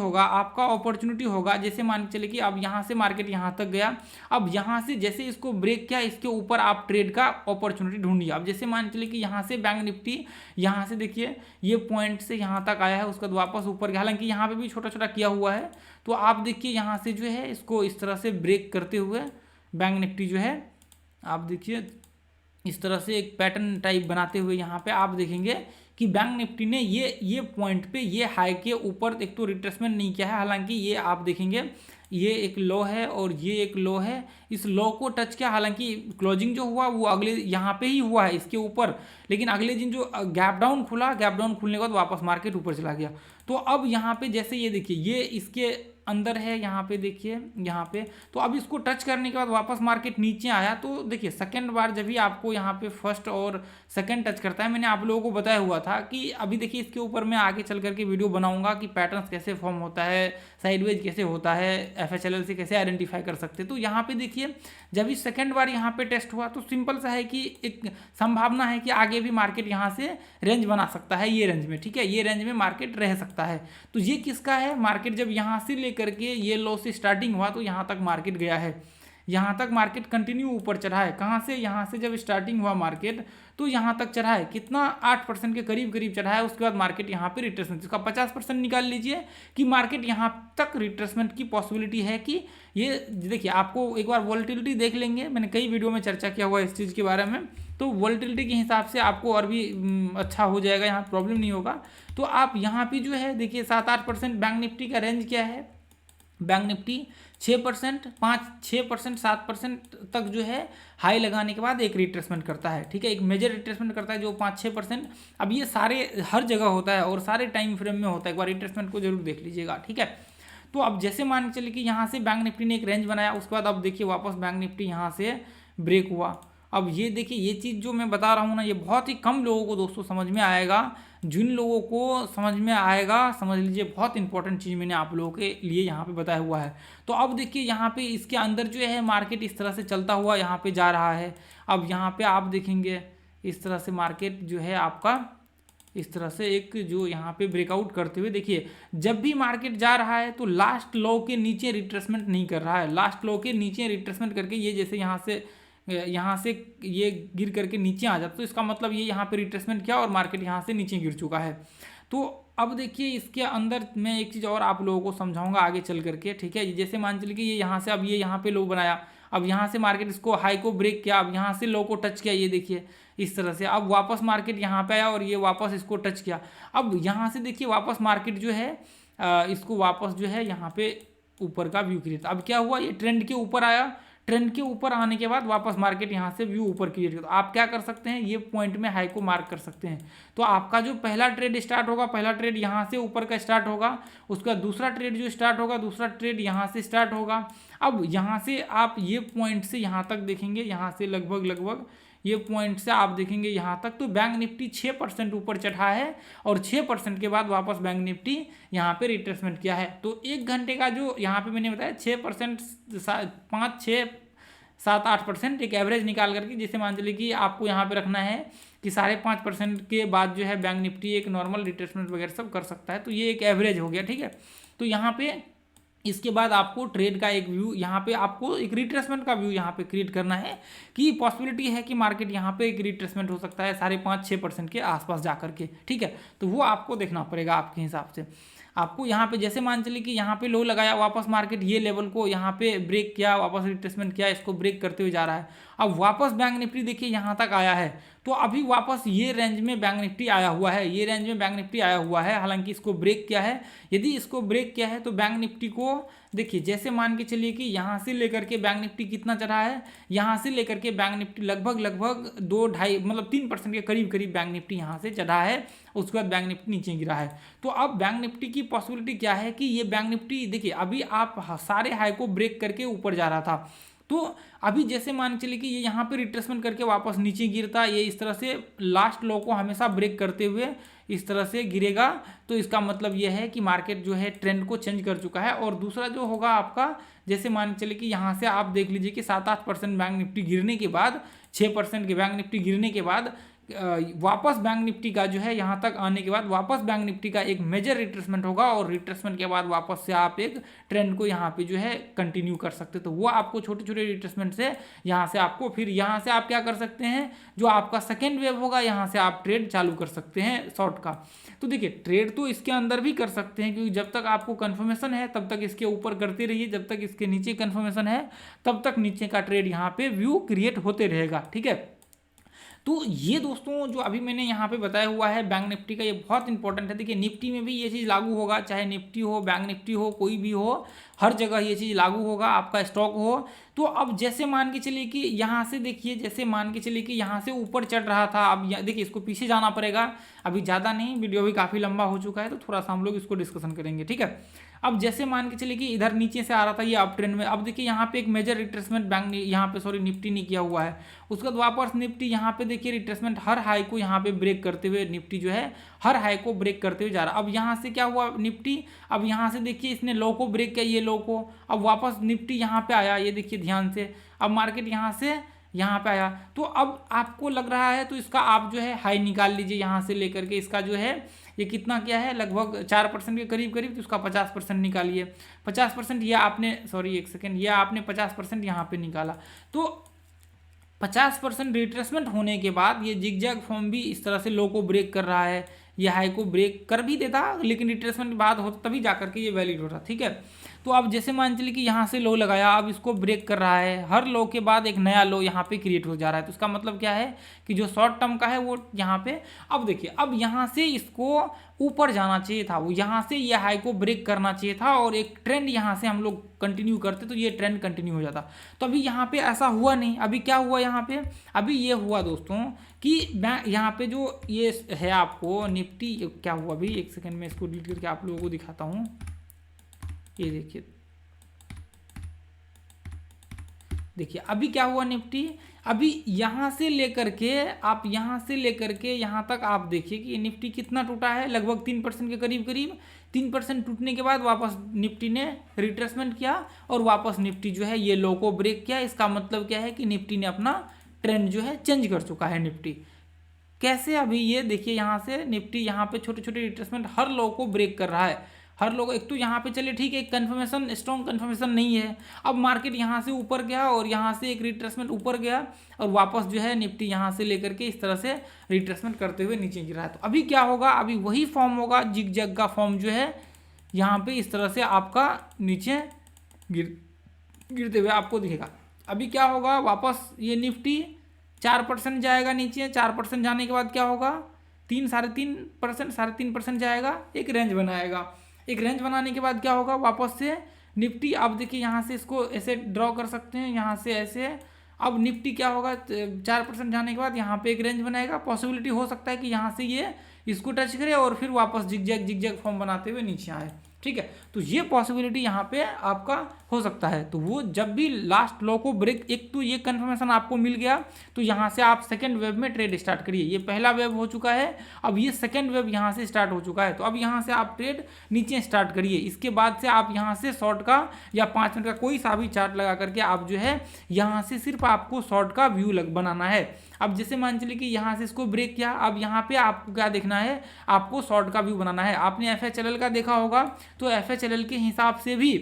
होगा, जैसे मान के चले कि अब यहाँ से मार्केट यहाँ तक गया, अब यहाँ से जैसे इसको ब्रेक किया इसके ऊपर आप ट्रेड का अपॉर्चुनिटी ढूंढिए। अब जैसे मान के चले कि यहाँ से बैंक निफ्टी यहाँ से देखिए ये पॉइंट से यहाँ तक आया है, उसके बाद वापस ऊपर गया, हालांकि यहाँ पे भी छोटा छोटा किया हुआ है। तो आप देखिए यहाँ से जो है इसको इस तरह से ब्रेक करते हुए बैंक निफ्टी जो है आप देखिए इस तरह से एक पैटर्न टाइप बनाते हुए यहाँ पे आप देखेंगे कि बैंक निफ्टी ने ये पॉइंट पे ये हाई के ऊपर एक तो रिट्रेसमेंट नहीं किया है, हालांकि ये आप देखेंगे ये एक लो है और ये एक लो है, इस लो को टच किया, हालांकि क्लोजिंग जो हुआ वो अगले यहाँ पे ही हुआ है इसके ऊपर, लेकिन अगले दिन जो गैप डाउन खुला, गैप डाउन खुलने के बाद वापस मार्केट ऊपर चला गया। तो अब यहाँ पे जैसे ये देखिए ये इसके अंदर है, यहाँ पे देखिए यहाँ पे, तो अब इसको टच करने के बाद वापस मार्केट नीचे आया। तो देखिए सेकंड बार जब भी आपको यहाँ पे फर्स्ट और सेकंड टच करता है, मैंने आप लोगों को बताया हुआ था कि अभी देखिए इसके ऊपर मैं आगे चल करके वीडियो बनाऊंगा कि पैटर्न्स कैसे फॉर्म होता है, साइडवेज कैसे होता है, FHLL से कैसे आइडेंटिफाई कर सकते हैं। तो यहाँ पे देखिए जब इस सेकंड बार यहाँ पे टेस्ट हुआ तो सिंपल सा है कि एक संभावना है कि आगे भी मार्केट यहाँ से रेंज बना सकता है, ये रेंज में, ठीक है, ये रेंज में मार्केट रह सकता है। तो ये किसका है, मार्केट जब यहाँ से लेकर के ये लो से स्टार्टिंग हुआ तो यहाँ तक मार्केट गया है, यहाँ तक मार्केट कंटिन्यू ऊपर चढ़ा है। कहाँ से, यहाँ से जब स्टार्टिंग हुआ मार्केट तो यहाँ तक चढ़ा है, कितना 8% के करीब करीब चढ़ा है। उसके बाद मार्केट यहाँ पे रिट्रेसमेंट, इसका 50% निकाल लीजिए कि मार्केट यहाँ तक रिट्रेसमेंट की पॉसिबिलिटी है कि ये देखिए आपको एक बार वॉलेटिलिटी देख लेंगे, मैंने कई वीडियो में चर्चा किया हुआ है इस चीज़ के बारे में, तो वॉलेटिलिटी के हिसाब से आपको और भी अच्छा हो जाएगा, यहाँ प्रॉब्लम नहीं होगा। तो आप यहाँ पे जो है देखिए 7-8% बैंक निफ्टी का रेंज क्या है, बैंक निफ्टी 6%, 5-6%, 7% तक जो है हाई लगाने के बाद एक रिट्रेसमेंट करता है, ठीक है, एक मेजर रिट्रेसमेंट करता है जो 5-6%। अब ये सारे हर जगह होता है और सारे टाइम फ्रेम में होता है, एक बार रिट्रेसमेंट को जरूर देख लीजिएगा, ठीक है। तो अब जैसे मान के चलिए कि यहाँ से बैंक निफ्टी ने एक रेंज बनाया, उसके बाद अब देखिए वापस बैंक निफ्टी यहाँ से ब्रेक हुआ। अब ये देखिए ये चीज़ जो मैं बता रहा हूँ ना, ये बहुत ही कम लोगों को दोस्तों समझ में आएगा। जिन लोगों को समझ में आएगा समझ लीजिए बहुत इंपॉर्टेंट चीज़ मैंने आप लोगों के लिए यहाँ पे बताया हुआ है। तो अब देखिए यहाँ पे इसके अंदर जो है मार्केट इस तरह से चलता हुआ यहाँ पे जा रहा है। अब यहाँ पे आप देखेंगे इस तरह से मार्केट जो है आपका इस तरह से एक जो यहाँ पे ब्रेकआउट करते हुए देखिए, जब भी मार्केट जा रहा है तो लास्ट लो के नीचे रिट्रेसमेंट नहीं कर रहा है, लास्ट लो के नीचे रिट्रेसमेंट करके ये जैसे यहाँ से ये गिर करके नीचे आ जाता, तो इसका मतलब ये यहाँ पे रिट्रेसमेंट किया और मार्केट यहाँ से नीचे गिर चुका है। तो अब देखिए इसके अंदर मैं एक चीज़ और आप लोगों को समझाऊंगा आगे चल करके, ठीक है। जैसे मान चलिए कि ये यहाँ से अब ये यहाँ पे लो बनाया, अब यहाँ से मार्केट इसको हाई को ब्रेक किया, अब यहाँ से लो को टच किया, ये देखिए इस तरह से, अब वापस मार्केट यहाँ पे आया और ये वापस इसको टच किया। अब यहाँ से देखिए वापस मार्केट जो है इसको वापस जो है यहाँ पे ऊपर का व्यू क्रिएट, अब क्या हुआ, ये ट्रेंड के ऊपर आया, ट्रेंड के ऊपर आने के बाद वापस मार्केट यहाँ से व्यू ऊपर क्रिएट किया। तो आप क्या कर सकते हैं, ये पॉइंट में हाई को मार्क कर सकते हैं। तो आपका जो पहला ट्रेड स्टार्ट होगा, पहला ट्रेड यहाँ से ऊपर का स्टार्ट होगा, उसका दूसरा ट्रेड जो स्टार्ट होगा, दूसरा ट्रेड यहाँ से स्टार्ट होगा। अब यहाँ से आप ये पॉइंट से यहाँ तक देखेंगे, यहाँ से लगभग ये पॉइंट से आप देखेंगे यहाँ तक, तो बैंक निफ्टी 6% ऊपर चढ़ा है और 6% के बाद वापस बैंक निफ्टी यहाँ पे रिट्रेसमेंट किया है। तो 1 घंटे का जो यहाँ पे मैंने बताया 6%, 5-6-7-8% एक एवरेज निकाल करके, जैसे मान चलिए कि आपको यहाँ पे रखना है कि 5.5% के बाद जो है बैंक निफ्टी एक नॉर्मल रिट्रेसमेंट वगैरह सब कर सकता है, तो ये एक एवरेज हो गया, ठीक है। तो यहाँ पे इसके बाद आपको ट्रेड का एक व्यू, यहाँ पे आपको एक रिट्रेसमेंट का व्यू यहाँ पे क्रिएट करना है कि पॉसिबिलिटी है कि मार्केट यहाँ पे एक रिट्रेसमेंट हो सकता है 5.5-6% के आसपास जा करके, ठीक है। तो वो आपको देखना पड़ेगा आपके हिसाब से। आपको यहाँ पे जैसे मान चलिए कि यहाँ पे लो लगाया, वापस मार्केट ये लेवल को यहाँ पे ब्रेक किया, वापस रिट्रेसमेंट किया, इसको ब्रेक करते हुए जा रहा है। अब वापस बैंक निफ्टी देखिए यहाँ तक आया है, तो अभी वापस ये रेंज में बैंक निफ्टी आया हुआ है, ये रेंज में बैंक निफ्टी आया हुआ है, हालांकि इसको ब्रेक किया है। यदि इसको ब्रेक किया है तो बैंक निफ्टी को देखिए जैसे मान के चलिए कि यहाँ से लेकर के बैंक निफ्टी कितना चढ़ा है, यहाँ से लेकर के बैंक निफ्टी लगभग 2-2.5 मतलब 3% के करीब करीब बैंक निफ्टी यहाँ से चढ़ा है, उसके बाद बैंक निफ्टी नीचे गिरा है। तो अब बैंक निफ्टी की पॉसिबिलिटी क्या है कि ये बैंक निफ्टी देखिए अभी आप सारे हाई को ब्रेक करके ऊपर जा रहा था, तो अभी जैसे मान चलिए कि ये यहाँ पे रिट्रेसमेंट करके वापस नीचे गिरता, ये इस तरह से लास्ट लो को हमेशा ब्रेक करते हुए इस तरह से गिरेगा, तो इसका मतलब ये है कि मार्केट जो है ट्रेंड को चेंज कर चुका है। और दूसरा जो होगा आपका, जैसे मान चलिए कि यहाँ से आप देख लीजिए कि 7-8% बैंक निफ्टी गिरने के बाद, 6% के बैंक निफ्टी गिरने के बाद वापस बैंक निफ्टी का जो है यहाँ तक आने के बाद वापस बैंक निफ्टी का एक मेजर रिट्रेसमेंट होगा, और रिट्रेसमेंट के बाद वापस से आप एक ट्रेंड को यहाँ पे जो है कंटिन्यू कर सकते हैं। तो वो आपको छोटे छोटे रिट्रेसमेंट से यहाँ से आपको फिर यहाँ से आप क्या कर सकते हैं, जो आपका सेकेंड वेव होगा यहाँ से आप ट्रेड चालू कर सकते हैं शॉर्ट का। तो देखिए ट्रेड तो इसके अंदर भी कर सकते हैं, क्योंकि जब तक आपको कन्फर्मेशन है तब तक इसके ऊपर करते रहिए, जब तक इसके नीचे कन्फर्मेशन है तब तक नीचे का ट्रेड यहाँ पे व्यू क्रिएट होते रहेगा। ठीक है, तो ये दोस्तों जो अभी मैंने यहाँ पे बताया हुआ है बैंक निफ्टी का, ये बहुत इंपॉर्टेंट है। देखिए निफ्टी में भी ये चीज़ लागू होगा, चाहे निफ्टी हो, बैंक निफ्टी हो, कोई भी हो, हर जगह ये चीज़ लागू होगा, आपका स्टॉक हो। तो अब जैसे मान के चलिए कि यहाँ से देखिए, जैसे मान के चलिए कि यहाँ से ऊपर चढ़ रहा था, अब देखिए इसको पीछे जाना पड़ेगा, अभी ज़्यादा नहीं, वीडियो भी काफ़ी लंबा हो चुका है, तो थोड़ा सा हम लोग इसको डिस्कशन करेंगे। ठीक है, अब जैसे मान के चलिए कि इधर नीचे से आ रहा था ये अप ट्रेंड में, अब देखिए यहाँ पे एक मेजर रिट्रेसमेंट बैंक यहाँ पे सॉरी निफ्टी ने किया हुआ है, उसके बाद वापस निफ्टी यहाँ पे देखिए रिट्रेसमेंट हर हाई को यहाँ पे ब्रेक करते हुए निफ्टी जो है हर हाई को ब्रेक करते हुए जा रहा है। अब यहाँ से क्या हुआ निफ्टी, अब यहाँ से देखिए इसने लो को ब्रेक किया, ये लो को, अब वापस निफ्टी यहाँ पे आया, ये देखिए ध्यान से, अब मार्केट यहाँ से यहाँ पे आया, तो अब आपको लग रहा है तो इसका आप जो है हाई निकाल लीजिए यहाँ से लेकर के, इसका जो है ये कितना क्या है लगभग 4% के करीब करीब, तो उसका 50% निकालिए। 50% ये आपने सॉरी एक सेकेंड, ये आपने 50% यहाँ पे निकाला, तो 50% रिट्रेसमेंट होने के बाद ये जिगजैग फॉर्म भी इस तरह से लो को ब्रेक कर रहा है, ये हाई को ब्रेक कर भी देता, लेकिन रिट्रेसमेंट के बाद होता तभी जाकर के ये वैलिड होता। ठीक है, तो अब जैसे मान चलिए कि यहाँ से लो लगाया, अब इसको ब्रेक कर रहा है, हर लो के बाद एक नया लो यहाँ पे क्रिएट हो जा रहा है, तो इसका मतलब क्या है कि जो शॉर्ट टर्म का है वो यहाँ पे, अब देखिए अब यहाँ से इसको ऊपर जाना चाहिए था, वो यहाँ से ये हाई को ब्रेक करना चाहिए था, और एक ट्रेंड यहाँ से हम लोग कंटिन्यू करते तो ये ट्रेंड कंटिन्यू हो जाता। तो अभी यहाँ पे ऐसा हुआ नहीं, अभी क्या हुआ यहाँ पे, अभी ये हुआ दोस्तों कि मैं यहाँ पे जो ये है आपको निफ्टी क्या हुआ, अभी एक सेकेंड में इसको डिलीट करके आप लोगों को दिखाता हूँ। ये देखिए अभी क्या हुआ निफ्टी, अभी यहाँ से लेकर के आप यहाँ से लेकर के यहाँ तक आप देखिए कि ये निफ्टी कितना टूटा है, लगभग 3% के करीब करीब। 3% टूटने के बाद वापस निफ्टी ने रिट्रेसमेंट किया, और वापस निफ्टी जो है ये लो को ब्रेक किया। इसका मतलब क्या है कि निफ्टी ने अपना ट्रेंड जो है चेंज कर चुका है। निफ्टी कैसे, अभी ये देखिए यहाँ से निफ्टी यहाँ पे छोटे छोटे रिट्रेसमेंट हर लो को ब्रेक कर रहा है, हर लोग। एक तो यहाँ पे चलिए ठीक है, कंफर्मेशन स्ट्रॉन्ग कंफर्मेशन नहीं है, अब मार्केट यहाँ से ऊपर गया और यहाँ से एक रिट्रेसमेंट ऊपर गया, और वापस जो है निफ्टी यहाँ से लेकर के इस तरह से रिट्रेसमेंट करते हुए नीचे गिरा है। तो अभी क्या होगा, अभी वही फॉर्म होगा, जिग जग का फॉर्म जो है यहाँ पे इस तरह से आपका नीचे गिरते हुए आपको दिखेगा। अभी क्या होगा, वापस ये निफ्टी 4% जाएगा नीचे, 4% जाने के बाद क्या होगा, 3-3.5% जाएगा, एक रेंज बनाएगा। एक रेंज बनाने के बाद क्या होगा, वापस से निफ्टी, अब देखिए यहाँ से इसको ऐसे ड्रॉ कर सकते हैं, यहाँ से ऐसे। अब निफ्टी क्या होगा, 4% जाने के बाद यहाँ पे एक रेंज बनाएगा, पॉसिबिलिटी हो सकता है कि यहाँ से ये इसको टच करे और फिर वापस जिगजैग फॉर्म बनाते हुए नीचे आए। ठीक है, तो ये पॉसिबिलिटी यहाँ पे आपका हो सकता है। तो वो जब भी लास्ट लो को ब्रेक, एक तो ये कंफर्मेशन आपको मिल गया, तो यहाँ से आप सेकेंड वेव में ट्रेड स्टार्ट करिए। ये पहला वेव हो चुका है, अब ये सेकेंड वेव यहाँ से स्टार्ट हो चुका है, तो अब यहाँ से आप ट्रेड नीचे स्टार्ट करिए। इसके बाद से आप यहाँ से शॉर्ट का या 5 मिनट का कोई सा भी चार्ट लगा करके आप जो है यहाँ से सिर्फ आपको शॉर्ट का व्यू बनाना है। अब जैसे मान चलिए कि यहाँ से इसको ब्रेक किया, अब यहाँ पे आपको क्या देखना है, आपको शॉर्ट का व्यू बनाना है। आपने FHLL का देखा होगा, तो FHLL के हिसाब से भी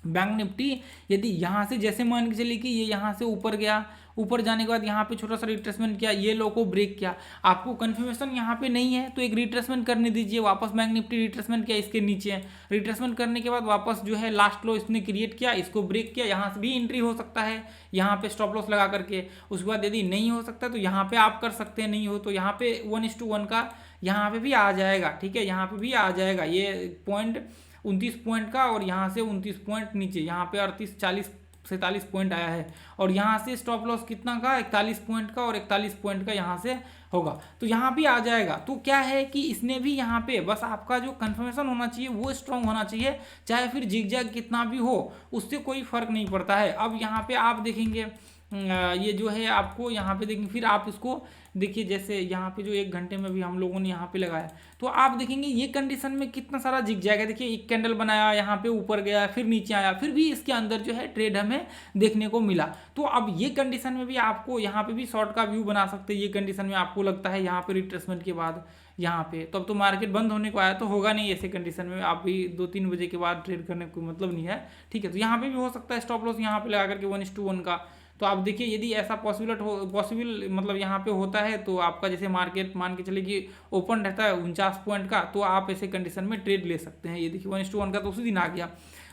बैंक निफ्टी यदि यहाँ से जैसे मान के चलिए कि ये यहाँ से ऊपर गया, ऊपर जाने के बाद यहाँ पे छोटा सा रिट्रेसमेंट किया, ये लो को ब्रेक किया, आपको कंफर्मेशन यहाँ पे नहीं है तो एक रिट्रेसमेंट करने दीजिए। वापस बैंक निफ्टी रिट्रेसमेंट किया, इसके नीचे रिट्रेसमेंट करने के बाद वापस जो है लास्ट लो इसने क्रिएट किया, इसको ब्रेक किया, यहाँ से भी एंट्री हो सकता है, यहाँ पे स्टॉप लॉस लगा करके। उसके बाद यदि नहीं हो सकता तो यहाँ पे आप कर सकते हैं, नहीं हो तो यहाँ पे 1:1 का यहाँ पे भी आ जाएगा। ठीक है, यहाँ पे भी आ जाएगा, ये पॉइंट 29 पॉइंट का, और यहाँ से 29 पॉइंट नीचे, यहाँ पे 38 40 47 पॉइंट आया है, और यहाँ से स्टॉप लॉस कितना का 41 पॉइंट का, और 41 पॉइंट का यहाँ से होगा, तो यहाँ भी आ जाएगा। तो क्या है कि इसने भी यहाँ पे बस आपका जो कंफर्मेशन होना चाहिए वो स्ट्रांग होना चाहिए, चाहे फिर जिगजैग कितना भी हो, उससे कोई फर्क नहीं पड़ता है। अब यहाँ पे आप देखेंगे ये जो है आपको यहाँ पे देखेंगे, फिर आप इसको देखिए, जैसे यहाँ पे जो 1 घंटे में भी हम लोगों ने यहाँ पे लगाया, तो आप देखेंगे ये कंडीशन में कितना सारा जिग जाएगा। देखिए एक कैंडल बनाया, यहाँ पे ऊपर गया, फिर नीचे आया, फिर भी इसके अंदर जो है ट्रेड हमें देखने को मिला। तो अब ये कंडीशन में भी आपको यहाँ पे भी शॉर्ट का व्यू बना सकते हैं। ये कंडीशन में आपको लगता है यहाँ पे रिट्रेसमेंट के बाद यहाँ पे तो अब तो मार्केट बंद होने को आया, तो होगा नहीं ऐसे कंडीशन में, आप भी 2-3 बजे के बाद ट्रेड करने को मतलब नहीं है, ठीक है। तो यहाँ पे भी हो सकता है स्टॉप लॉस यहाँ पे लगा करके 1:1 का। तो आप देखिए यदि ऐसा पॉसिबल मतलब यहाँ पे होता है, तो आपका जैसे मार्केट मान के चले कि ओपन रहता है 49 पॉइंट का, तो आप ऐसे कंडीशन में ट्रेड ले सकते हैं। ये देखिए 1:1 का तो उसी दिन आ गया।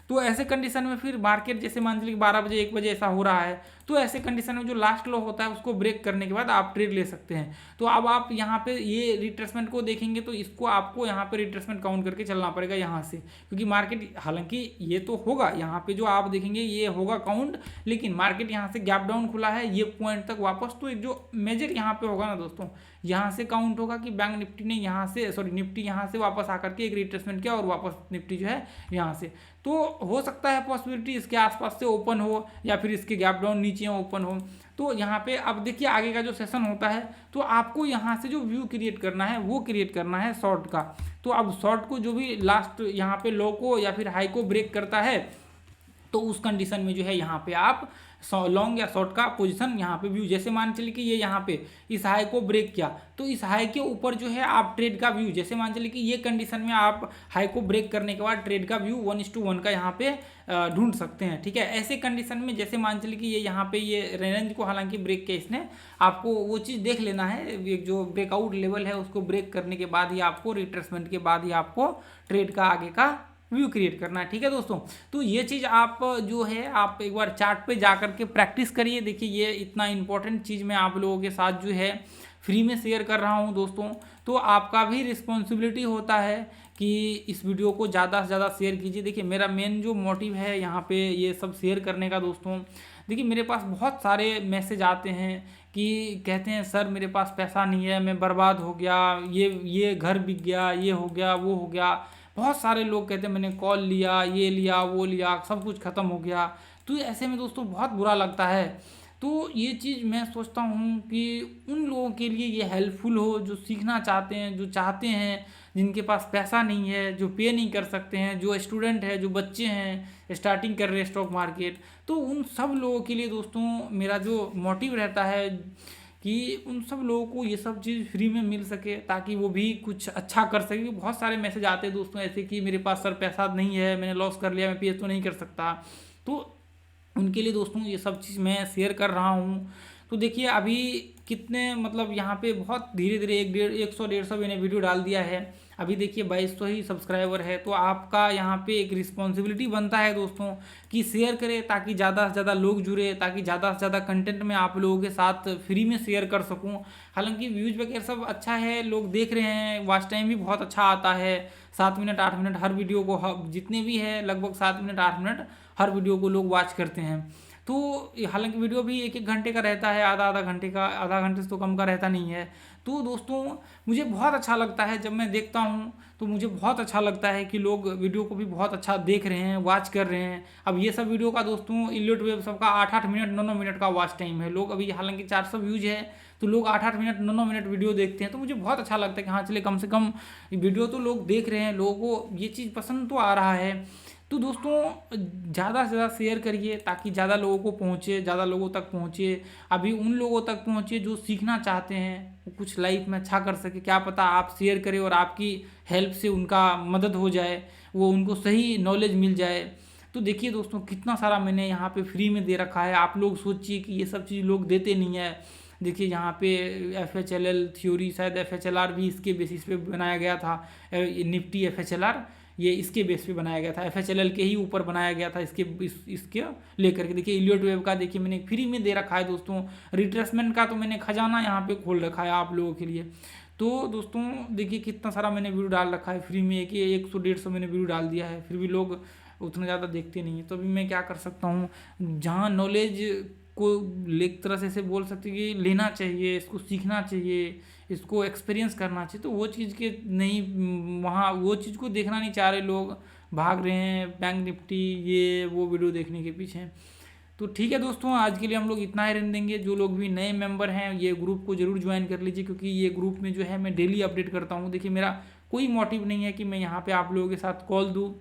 तो ऐसे कंडीशन में फिर मार्केट जैसे मान लीजिए 12 बजे 1 बजे ऐसा हो रहा है, तो ऐसे कंडीशन में जो लास्ट लो होता है उसको ब्रेक करने के बाद आप ट्रेड ले सकते हैं। तो अब आप यहाँ पे ये रिट्रेसमेंट को देखेंगे, तो इसको आपको यहाँ पे रिट्रेसमेंट काउंट करके चलना पड़ेगा यहाँ से, क्योंकि मार्केट हालांकि ये तो होगा यहाँ पे जो आप देखेंगे ये होगा काउंट, लेकिन मार्केट यहाँ से गैप डाउन खुला है ये पॉइंट तक वापस, तो एक जो मेजर यहाँ पे होगा ना दोस्तों, यहाँ से काउंट होगा कि बैंक निफ्टी ने यहाँ से निफ्टी यहाँ से वापस आकर के एक रिट्रेसमेंट किया, और वापस निफ्टी जो है यहाँ से, तो हो सकता है पॉसिबिलिटी इसके आसपास से ओपन हो, या फिर इसके गैप डाउन नीचे ओपन हो। तो यहाँ पे अब देखिए आगे का जो सेशन होता है, तो आपको यहाँ से जो व्यू क्रिएट करना है वो क्रिएट करना है शॉर्ट का। तो अब शॉर्ट को जो भी लास्ट यहाँ पे लो को या फिर हाई को ब्रेक करता है, तो उस कंडीशन में जो है यहाँ पे आप लॉन्ग या शॉर्ट का पोजीशन यहाँ पे व्यू, जैसे मान चलिए कि ये यहाँ पे इस हाई को ब्रेक किया, तो इस हाई के ऊपर जो है आप ट्रेड का व्यू, जैसे मान चलिए कि ये कंडीशन में आप हाई को ब्रेक करने के बाद ट्रेड का व्यू 1:1 का यहाँ पे ढूंढ सकते हैं, ठीक है। ऐसे कंडीशन में जैसे मान चलिए कि ये यहाँ पे ये रेंज को हालांकि ब्रेक किया इसने, आपको वो चीज़ देख लेना है, एक जो ब्रेकआउट लेवल है उसको ब्रेक करने के बाद ही आपको रिट्रेसमेंट के बाद ही आपको ट्रेड का आगे का व्यू क्रिएट करना है, ठीक है दोस्तों। तो ये चीज़ आप जो है आप एक बार चार्ट पे जा करके प्रैक्टिस करिए। देखिए ये इतना इंपॉर्टेंट चीज़ मैं आप लोगों के साथ जो है फ्री में शेयर कर रहा हूँ दोस्तों, तो आपका भी रिस्पॉन्सिबिलिटी होता है कि इस वीडियो को ज़्यादा से ज़्यादा शेयर कीजिए। देखिए मेरा मेन जो मोटिव है यहाँ पे ये सब शेयर करने का दोस्तों, देखिए मेरे पास बहुत सारे मैसेज आते हैं कि कहते हैं सर मेरे पास पैसा नहीं है, मैं बर्बाद हो गया, ये घर बिक गया, ये हो गया, वो हो गया। बहुत सारे लोग कहते हैं मैंने कॉल लिया, ये लिया, वो लिया, सब कुछ ख़त्म हो गया। तो ऐसे में दोस्तों बहुत बुरा लगता है। तो ये चीज़ मैं सोचता हूँ कि उन लोगों के लिए ये हेल्पफुल हो जो सीखना चाहते हैं, जो चाहते हैं, जिनके पास पैसा नहीं है, जो पे नहीं कर सकते हैं, जो स्टूडेंट है, जो बच्चे हैं स्टार्टिंग कर रहे हैं स्टॉक मार्केट, तो उन सब लोगों के लिए दोस्तों मेरा जो मोटिव रहता है कि उन सब लोगों को ये सब चीज़ फ्री में मिल सके, ताकि वो भी कुछ अच्छा कर सके। बहुत सारे मैसेज आते हैं दोस्तों ऐसे कि मेरे पास सर पैसा नहीं है, मैंने लॉस कर लिया, मैं पे तो नहीं कर सकता। तो उनके लिए दोस्तों ये सब चीज़ मैं शेयर कर रहा हूँ। तो देखिए अभी कितने मतलब यहाँ पे बहुत धीरे धीरे 100-150 मैंने वीडियो डाल दिया है। अभी देखिए 2200 ही सब्सक्राइबर है। तो आपका यहाँ पे एक रिस्पॉन्सिबिलिटी बनता है दोस्तों कि शेयर करें, ताकि ज़्यादा से ज़्यादा लोग जुड़े, ताकि ज़्यादा से ज़्यादा कंटेंट मैं आप लोगों के साथ फ्री में शेयर कर सकूँ। हालांकि व्यूज़ वगैरह सब अच्छा है, लोग देख रहे हैं, वॉच टाइम भी बहुत अच्छा आता है, 7 मिनट 8 मिनट हर वीडियो को, जितने भी है लगभग 7 मिनट 8 मिनट हर वीडियो को लोग वॉच करते हैं। तो हालांकि वीडियो भी 1-1 घंटे का रहता है, आधा घंटे का, आधा घंटे से तो कम का रहता नहीं है। तो दोस्तों मुझे बहुत अच्छा लगता है जब मैं देखता हूँ, तो मुझे बहुत अच्छा लगता है कि लोग वीडियो को भी बहुत अच्छा देख रहे हैं, वॉच कर रहे हैं। अब ये सब वीडियो का दोस्तों इलियट वेब सबका 8-8 मिनट 9-9 मिनट का वॉच टाइम है। लोग अभी हालांकि 400 व्यूज है, तो लोग 8-8 मिनट 9-9 मिनट वीडियो देखते हैं। तो मुझे बहुत अच्छा लगता है कि हाँ चले कम से कम वीडियो तो लोग देख रहे हैं, लोगों को ये चीज़ पसंद तो आ रहा है। तो दोस्तों ज़्यादा से ज़्यादा शेयर करिए, ताकि ज़्यादा लोगों को पहुँचे, ज़्यादा लोगों तक पहुँचे। अभी उन लोगों तक पहुँचे जो सीखना चाहते हैं, वो कुछ लाइफ में अच्छा कर सके। क्या पता आप शेयर करें और आपकी हेल्प से उनका मदद हो जाए, वो उनको सही नॉलेज मिल जाए। तो देखिए दोस्तों कितना सारा मैंने यहाँ पे फ्री में दे रखा है। आप लोग सोचिए कि ये सब चीज़ लोग देते नहीं है। देखिए यहाँ पे FHLL थ्योरी, शायद FHLR भी इसके बेसिस पे बनाया गया था। निफ्टी FHLR ये इसके बेस पे बनाया गया था, FHLL के ही ऊपर बनाया गया था, इसके लेकर के। देखिए इलियट वेब का देखिए मैंने फ्री में दे रखा है दोस्तों। रिट्रेसमेंट का तो मैंने खजाना यहाँ पे खोल रखा है आप लोगों के लिए। तो दोस्तों देखिए कितना सारा मैंने वीडियो डाल रखा है फ्री में, कि 100-150 मैंने वीडियो डाल दिया है, फिर भी लोग उतना ज़्यादा देखते नहीं हैं। तो अभी मैं क्या कर सकता हूँ, जहाँ नॉलेज को एक तरह से ऐसे बोल सकते हैं कि लेना चाहिए, इसको सीखना चाहिए, इसको एक्सपीरियंस करना चाहिए, तो वो चीज़ के नहीं, वहाँ वो चीज़ को देखना नहीं चाह रहे लोग, भाग रहे हैं बैंक निफ्टी ये वो वीडियो देखने के पीछे। तो ठीक है दोस्तों, आज के लिए हम लोग इतना ही रहने देंगे। जो लोग भी नए मेंबर हैं ये ग्रुप को जरूर ज्वाइन कर लीजिए, क्योंकि ये ग्रुप में जो है मैं डेली अपडेट करता हूँ। देखिए मेरा कोई मोटिव नहीं है कि मैं यहाँ पे आप लोगों के साथ कॉल दूँ,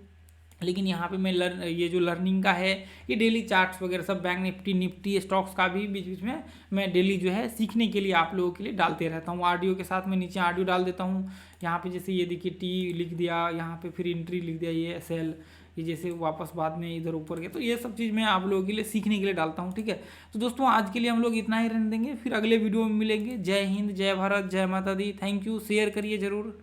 लेकिन यहाँ पे मैं ये जो लर्निंग का है, ये डेली चार्ट्स वगैरह सब बैंक निफ्टी स्टॉक्स का भी बीच बीच में मैं डेली जो है सीखने के लिए आप लोगों के लिए डालते रहता हूँ। ऑडियो के साथ मैं नीचे ऑडियो डाल देता हूँ। यहाँ पे जैसे ये देखिए टी लिख दिया, यहाँ पे फिर एंट्री लिख दिया, ये सेल, ये जैसे वापस बाद में इधर ऊपर गया, तो ये सब चीज़ मैं आप लोगों के लिए सीखने के लिए डालता हूँ। ठीक है, तो दोस्तों आज के लिए हम लोग इतना ही रहने देंगे, फिर अगले वीडियो में मिलेंगे। जय हिंद, जय भारत, जय माता दी। थैंक यू, शेयर करिए ज़रूर।